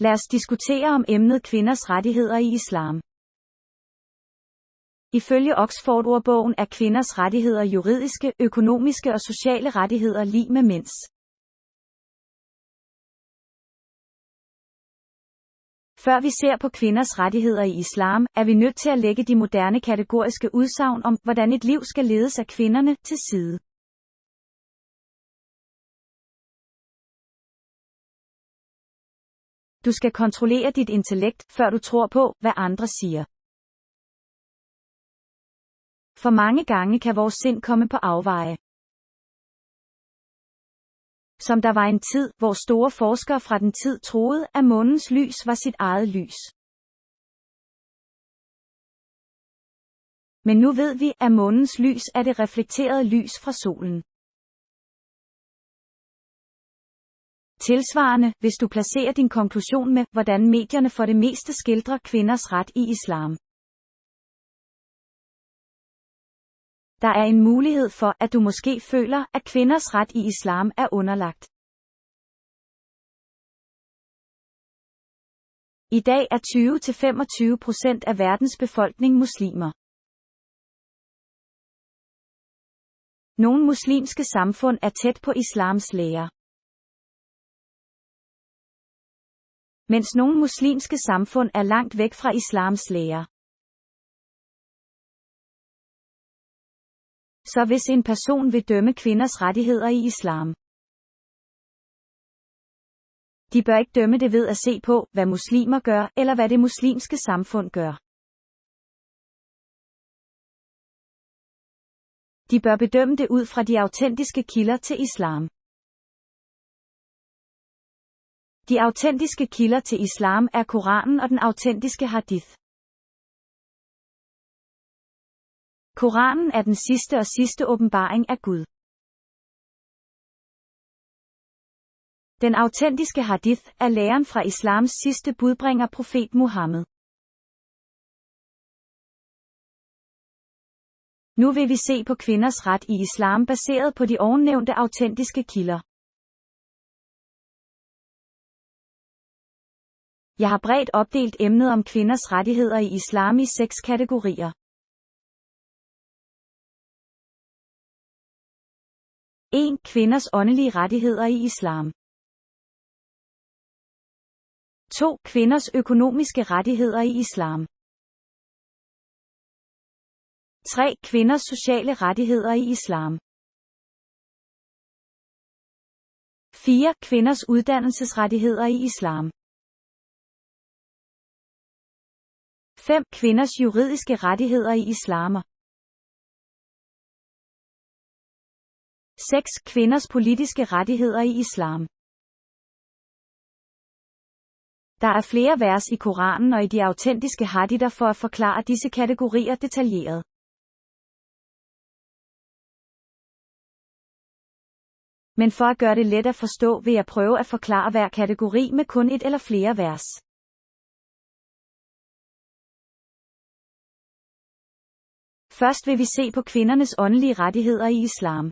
Lad os diskutere om emnet kvinders rettigheder i islam. Ifølge Oxford-ordbogen er kvinders rettigheder juridiske, økonomiske og sociale rettigheder lig med mænds. Før vi ser på kvinders rettigheder i islam, er vi nødt til at lægge de moderne kategoriske udsagn om, hvordan et liv skal ledes af kvinderne, til side. Du skal kontrollere dit intellekt, før du tror på, hvad andre siger. For mange gange kan vores sind komme på afveje. Som der var en tid, hvor store forskere fra den tid troede, at månens lys var sit eget lys. Men nu ved vi, at månens lys er det reflekterede lys fra solen. Tilsvarende, hvis du placerer din konklusion med, hvordan medierne for det meste skildrer kvinders ret i islam. Der er en mulighed for, at du måske føler, at kvinders ret i islam er underlagt. I dag er 20-25% af verdens befolkning muslimer. Nogle muslimske samfund er tæt på islams lære. Mens nogle muslimske samfund er langt væk fra islams lære. Så hvis en person vil dømme kvinders rettigheder i islam, de bør ikke dømme det ved at se på, hvad muslimer gør, eller hvad det muslimske samfund gør. De bør bedømme det ud fra de autentiske kilder til islam. De autentiske kilder til islam er Koranen og den autentiske hadith. Koranen er den sidste åbenbaring af Gud. Den autentiske hadith er læren fra islams sidste budbringer profet Muhammed. Nu vil vi se på kvinders ret i islam baseret på de ovennævnte autentiske kilder. Jeg har bredt opdelt emnet om kvinders rettigheder i islam i 6 kategorier. 1. Kvinders åndelige rettigheder i islam. 2. Kvinders økonomiske rettigheder i islam. 3. Kvinders sociale rettigheder i islam. 4. Kvinders uddannelsesrettigheder i islam. 5. Kvinders juridiske rettigheder i islam. 6. Kvinders politiske rettigheder i islam. Der er flere vers i Koranen og i de autentiske hadither for at forklare disse kategorier detaljeret. Men for at gøre det let at forstå, vil jeg prøve at forklare hver kategori med kun et eller flere vers. Først vil vi se på kvindernes åndelige rettigheder i islam.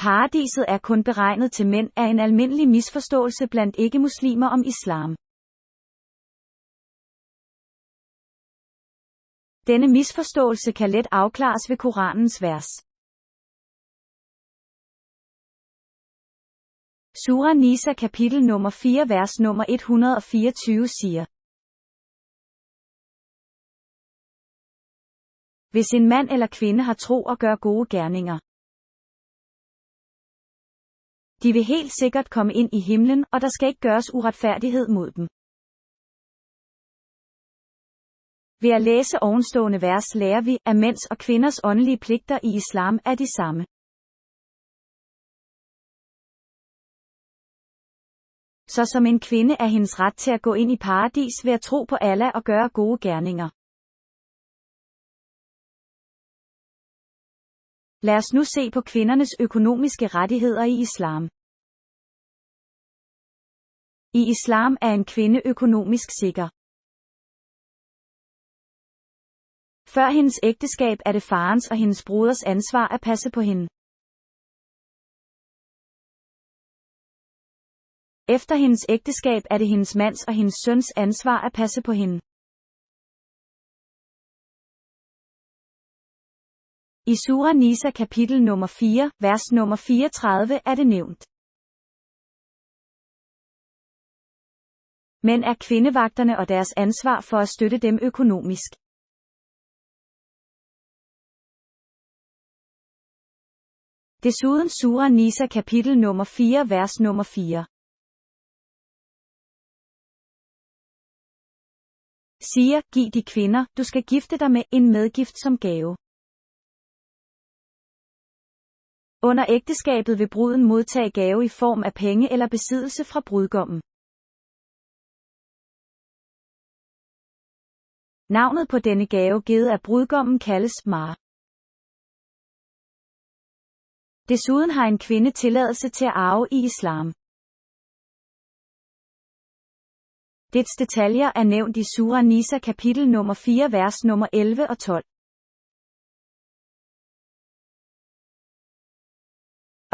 Paradiset er kun beregnet til mænd er en almindelig misforståelse blandt ikke-muslimer om islam. Denne misforståelse kan let afklares ved Koranens vers. Sura Nisa kapitel nummer 4 vers nummer 124 siger: Hvis en mand eller kvinde har tro og gør gode gerninger, de vil helt sikkert komme ind i himlen, og der skal ikke gøres uretfærdighed mod dem. Ved at læse ovenstående vers lærer vi, at mænds og kvinders åndelige pligter i islam er de samme. Så som en kvinde er hendes ret til at gå ind i paradis ved at tro på Allah og gøre gode gerninger. Lad os nu se på kvindernes økonomiske rettigheder i islam. I islam er en kvinde økonomisk sikker. Før hendes ægteskab er det farens og hendes broders ansvar at passe på hende. Efter hendes ægteskab er det hendes mands og hendes søns ansvar at passe på hende. I Sura Nisa kapitel nummer 4, vers nummer 34 er det nævnt. Mænd er kvindevagterne og deres ansvar for at støtte dem økonomisk. Desuden Sura Nisa kapitel nummer 4 vers nummer 4. Siger, giv de kvinder, du skal gifte dig med, en medgift som gave. Under ægteskabet vil bruden modtage gave i form af penge eller besiddelse fra brudgommen. Navnet på denne gave givet af brudgommen kaldes mar. Desuden har en kvinde tilladelse til at arve i islam. Dets detaljer er nævnt i Sura Nisa kapitel nummer 4 vers nummer 11 og 12.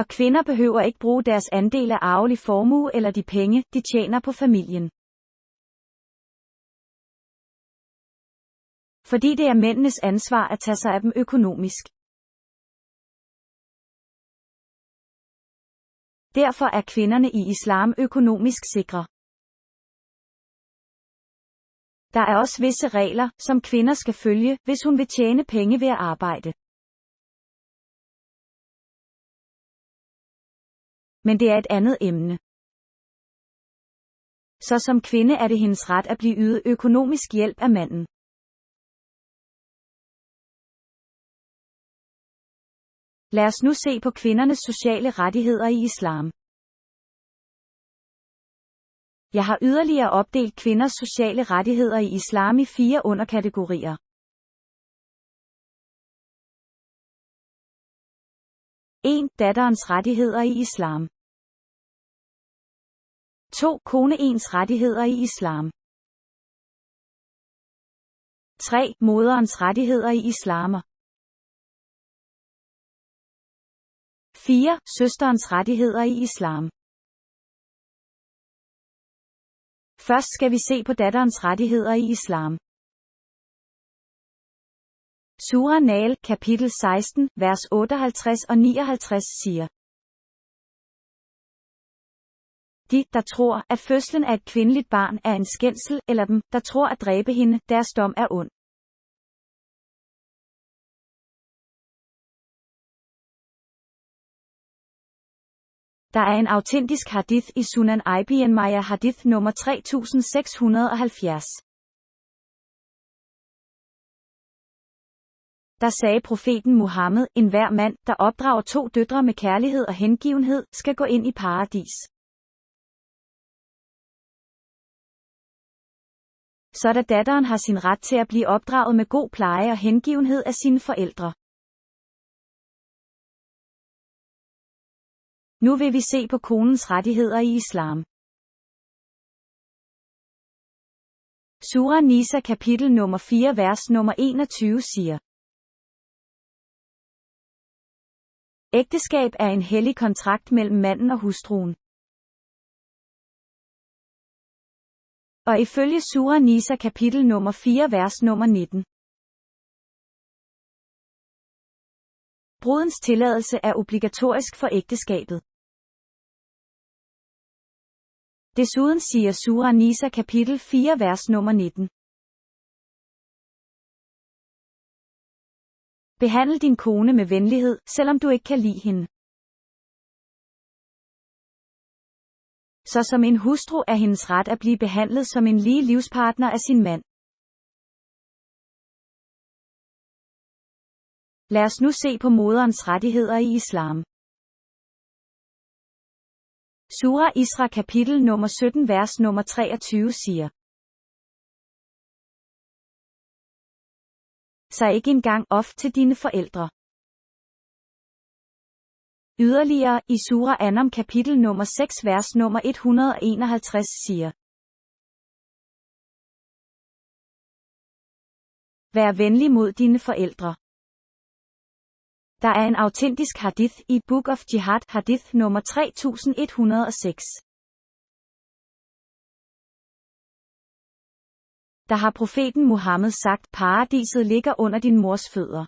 Og kvinder behøver ikke bruge deres andel af arvelig formue eller de penge, de tjener på familien. Fordi det er mændenes ansvar at tage sig af dem økonomisk. Derfor er kvinderne i islam økonomisk sikre. Der er også visse regler, som kvinder skal følge, hvis hun vil tjene penge ved at arbejde. Men det er et andet emne. Så som kvinde er det hendes ret at blive ydet økonomisk hjælp af manden. Lad os nu se på kvindernes sociale rettigheder i islam. Jeg har yderligere opdelt kvinders sociale rettigheder i islam i 4 underkategorier. Datterens rettigheder i islam. 2. Koneens rettigheder i islam. 3. Moderens rettigheder i islam. 4. Søsterens rettigheder i islam. Først skal vi se på datterens rettigheder i islam. Sura Nahl, kapitel 16, vers 58 og 59 siger: De, der tror, at fødslen af et kvindeligt barn er en skændsel, eller dem, der tror at dræbe hende, deres dom er ond. Der er en autentisk hadith i Sunan Ibn Majah hadith nummer 3670. Der sagde profeten Muhammed, enhver mand, der opdrager 2 døtre med kærlighed og hengivenhed, skal gå ind i paradis. Så da datteren har sin ret til at blive opdraget med god pleje og hengivenhed af sine forældre. Nu vil vi se på konens rettigheder i islam. Sura Nisa kapitel nummer 4 vers nummer 21 siger: Ægteskab er en hellig kontrakt mellem manden og hustruen. Og ifølge Sura Nisa kapitel nummer 4 vers nummer 19. Brudens tilladelse er obligatorisk for ægteskabet. Desuden siger Sura Nisa kapitel 4 vers nummer 19. Behandl din kone med venlighed, selvom du ikke kan lide hende. Så som en hustru er hendes ret at blive behandlet som en lige livspartner af sin mand. Lad os nu se på moderens rettigheder i islam. Sura Isra kapitel nummer 17 vers nummer 23 siger: Så ikke engang of til dine forældre. Yderligere i Sura Anam kapitel nummer 6 vers nummer 151 siger: Vær venlig mod dine forældre. Der er en autentisk hadith i Book of Jihad hadith nummer 3106. Der har profeten Muhammed sagt, paradiset ligger under din mors fødder.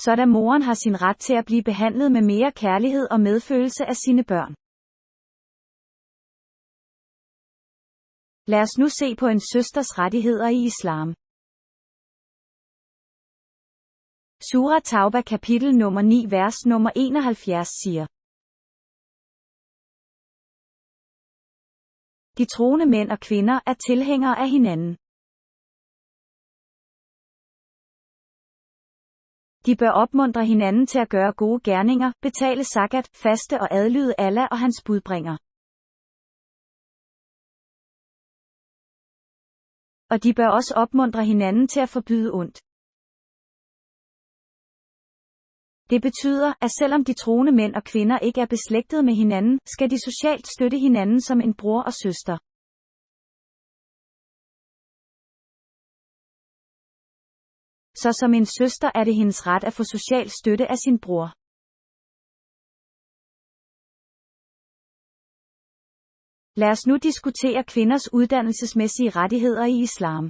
Så da moren har sin ret til at blive behandlet med mere kærlighed og medfølelse af sine børn. Lad os nu se på en søsters rettigheder i islam. Sura Tauba kapitel nummer 9 vers nummer 71 siger: De troende mænd og kvinder er tilhængere af hinanden. De bør opmuntre hinanden til at gøre gode gerninger, betale zakat, faste og adlyde Allah og hans budbringer. Og de bør også opmuntre hinanden til at forbyde ondt. Det betyder, at selvom de troende mænd og kvinder ikke er beslægtet med hinanden, skal de socialt støtte hinanden som en bror og søster. Så som en søster er det hendes ret at få social støtte af sin bror. Lad os nu diskutere kvinders uddannelsesmæssige rettigheder i islam.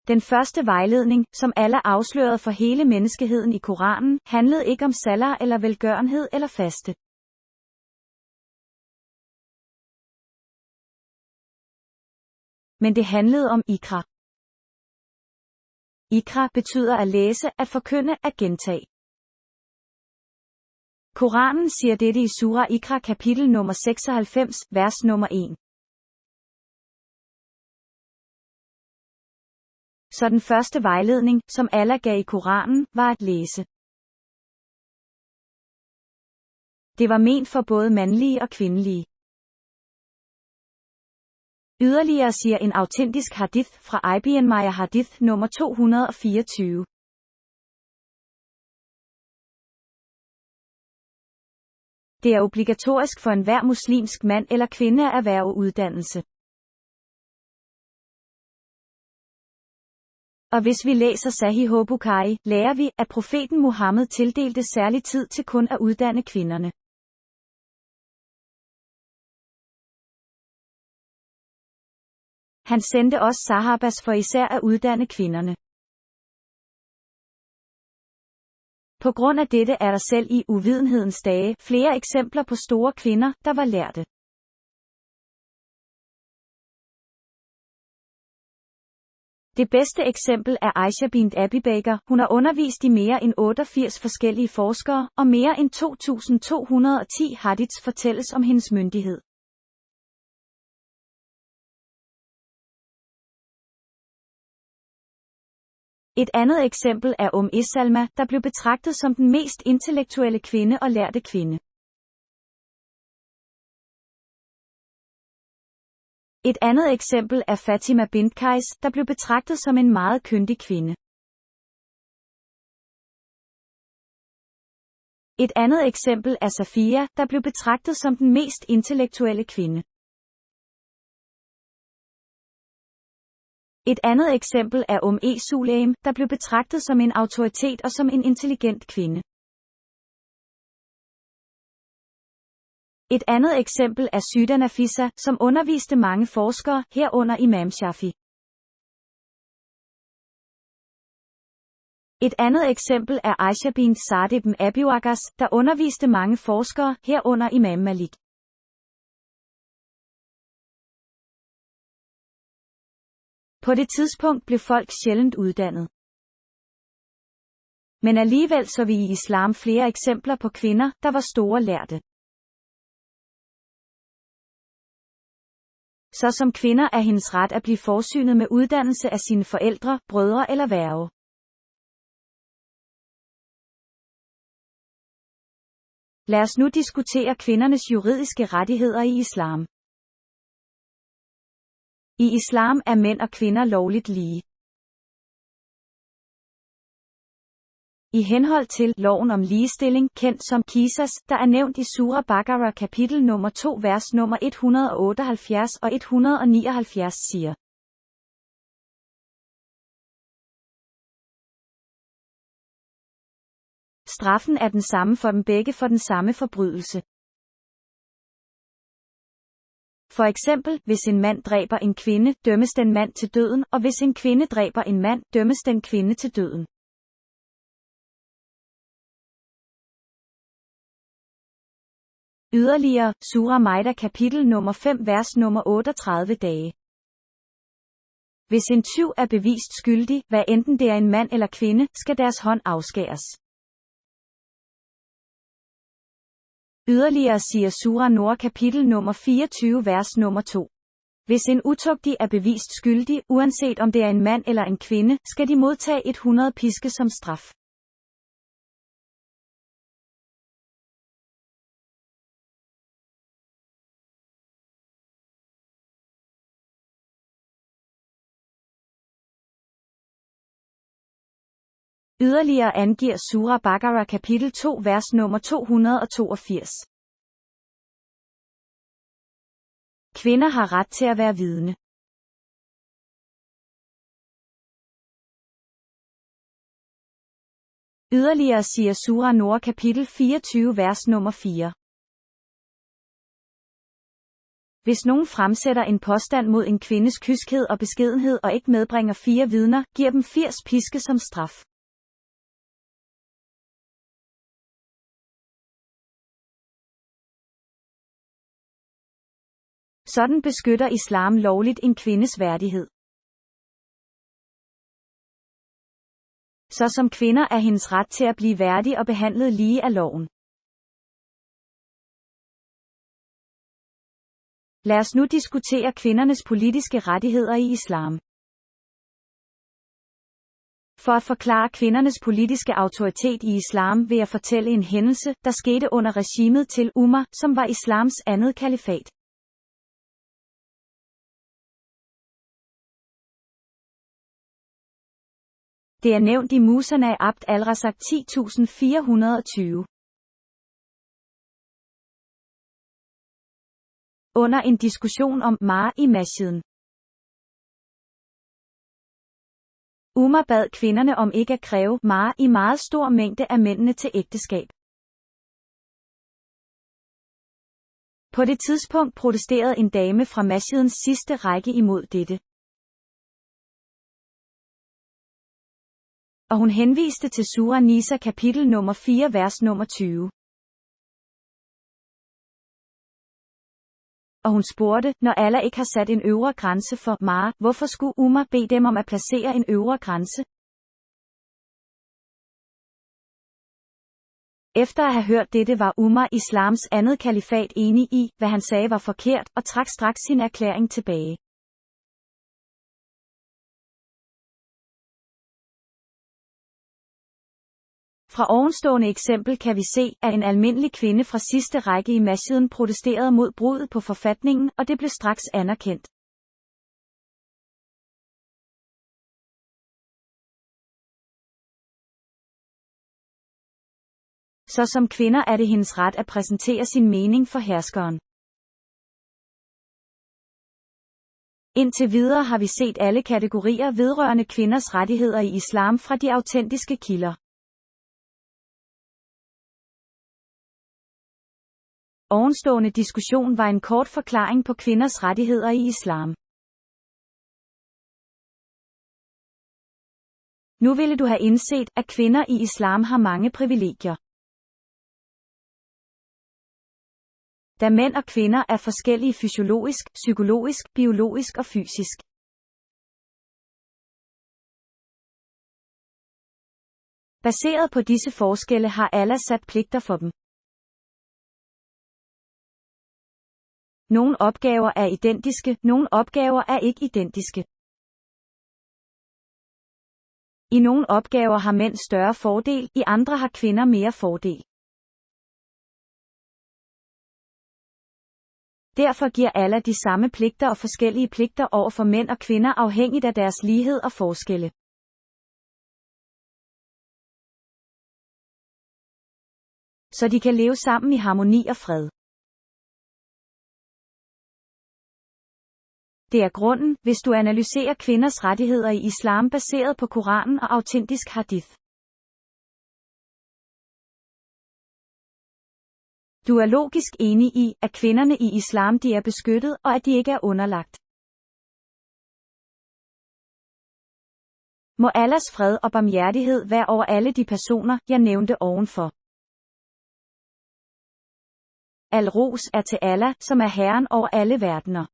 Den første vejledning, som Allah afslørede for hele menneskeheden i Koranen, handlede ikke om salat eller velgørenhed eller faste. Men det handlede om ikra. Ikra betyder at læse, at forkynde, at gentage. Koranen siger dette i Sura Ikra kapitel nummer 96, vers nummer 1. Så den første vejledning, som Allah gav i Koranen, var at læse. Det var ment for både mandlige og kvindelige. Yderligere siger en autentisk hadith fra Ibn Majah hadith nummer 224. Det er obligatorisk for enhver muslimsk mand eller kvinde at erhverve uddannelse. Og hvis vi læser Sahih Bukhari, lærer vi, at profeten Muhammed tildelte særlig tid til kun at uddanne kvinderne. Han sendte også sahabas for især at uddanne kvinderne. På grund af dette er der selv i uvidenhedens dage flere eksempler på store kvinder, der var lærte. Det bedste eksempel er Aisha bint Abi Bakr. Hun har undervist i mere end 88 forskellige forskere, og mere end 2210 hadiths fortælles om hendes myndighed. Et andet eksempel er Salma, der blev betragtet som den mest intellektuelle kvinde og lærte kvinde. Et andet eksempel er Fatima bint Qais, der blev betragtet som en meget kyndig kvinde. Et andet eksempel er Safia, der blev betragtet som den mest intellektuelle kvinde. Et andet eksempel er Sulaim, der blev betragtet som en autoritet og som en intelligent kvinde. Et andet eksempel er Syda Nafisa, som underviste mange forskere, herunder Imam Shafi. Et andet eksempel er Aisha bint Sa'd ibn Abi Waqqas, der underviste mange forskere, herunder Imam Malik. På det tidspunkt blev folk sjældent uddannet. Men alligevel så vi i islam flere eksempler på kvinder, der var store lærte. Så som kvinder er hendes ret at blive forsynet med uddannelse af sine forældre, brødre eller værge. Lad os nu diskutere kvindernes juridiske rettigheder i islam. I islam er mænd og kvinder lovligt lige. I henhold til loven om ligestilling, kendt som Qisas, der er nævnt i Sura Baqarah kapitel nummer 2 vers nummer 178 og 179 siger: Straffen er den samme for dem begge for den samme forbrydelse. For eksempel, hvis en mand dræber en kvinde, dømmes den mand til døden, og hvis en kvinde dræber en mand, dømmes den kvinde til døden. Yderligere, Surah Maida kapitel nummer 5 vers nummer 38 dage. Hvis en tyv er bevist skyldig, hvad enten det er en mand eller kvinde, skal deres hånd afskæres. Yderligere siger Surah Nur kapitel nummer 24 vers nummer 2. Hvis en utugtig er bevist skyldig, uanset om det er en mand eller en kvinde, skal de modtage 100 piske som straf. Yderligere angiver Surah Baqarah kapitel 2 vers nummer 282. Kvinder har ret til at være vidne. Yderligere siger Surah Nur kapitel 24 vers nummer 4. Hvis nogen fremsætter en påstand mod en kvindes kyskhed og beskedenhed og ikke medbringer 4 vidner, giver dem 80 piske som straf. Sådan beskytter islam lovligt en kvindes værdighed. Så som kvinder er hendes ret til at blive værdig og behandlet lige af loven. Lad os nu diskutere kvindernes politiske rettigheder i islam. For at forklare kvindernes politiske autoritet i islam vil jeg fortælle en hændelse, der skete under regimet til Umar, som var islams andet kalifat. Det er nævnt i Musnad Abd al-Razak 10420. Under en diskussion om mar i masjiden. Umar bad kvinderne om ikke at kræve mar i meget stor mængde af mændene til ægteskab. På det tidspunkt protesterede en dame fra masjidens sidste række imod dette. Og hun henviste til Surah Nisa kapitel nummer 4 vers nummer 20. Og hun spurgte, når Allah ikke har sat en øvre grænse for mar, hvorfor skulle Umar bede dem om at placere en øvre grænse? Efter at have hørt dette var Umar islams andet kalifat enig i, hvad han sagde var forkert, og trak straks sin erklæring tilbage. Fra ovenstående eksempel kan vi se, at en almindelig kvinde fra sidste række i masjiden protesterede mod bruddet på forfatningen, og det blev straks anerkendt. Så som kvinder er det hendes ret at præsentere sin mening for herskeren. Indtil videre har vi set alle kategorier vedrørende kvinders rettigheder i islam fra de autentiske kilder. Ovenstående diskussion var en kort forklaring på kvinders rettigheder i islam. Nu ville du have indset, at kvinder i islam har mange privilegier. Da mænd og kvinder er forskellige fysiologisk, psykologisk, biologisk og fysisk. Baseret på disse forskelle har Allah sat pligter for dem. Nogle opgaver er identiske, nogle opgaver er ikke identiske. I nogle opgaver har mænd større fordel, i andre har kvinder mere fordel. Derfor giver Allah de samme pligter og forskellige pligter over for mænd og kvinder afhængigt af deres lighed og forskelle. Så de kan leve sammen i harmoni og fred. Det er grunden, hvis du analyserer kvinders rettigheder i islam baseret på Koranen og autentisk hadith. Du er logisk enig i, at kvinderne i islam de er beskyttet, og at de ikke er underlagt. Må Allahs fred og barmhjertighed være over alle de personer, jeg nævnte ovenfor. Al ros er til Allah, som er herren over alle verdener.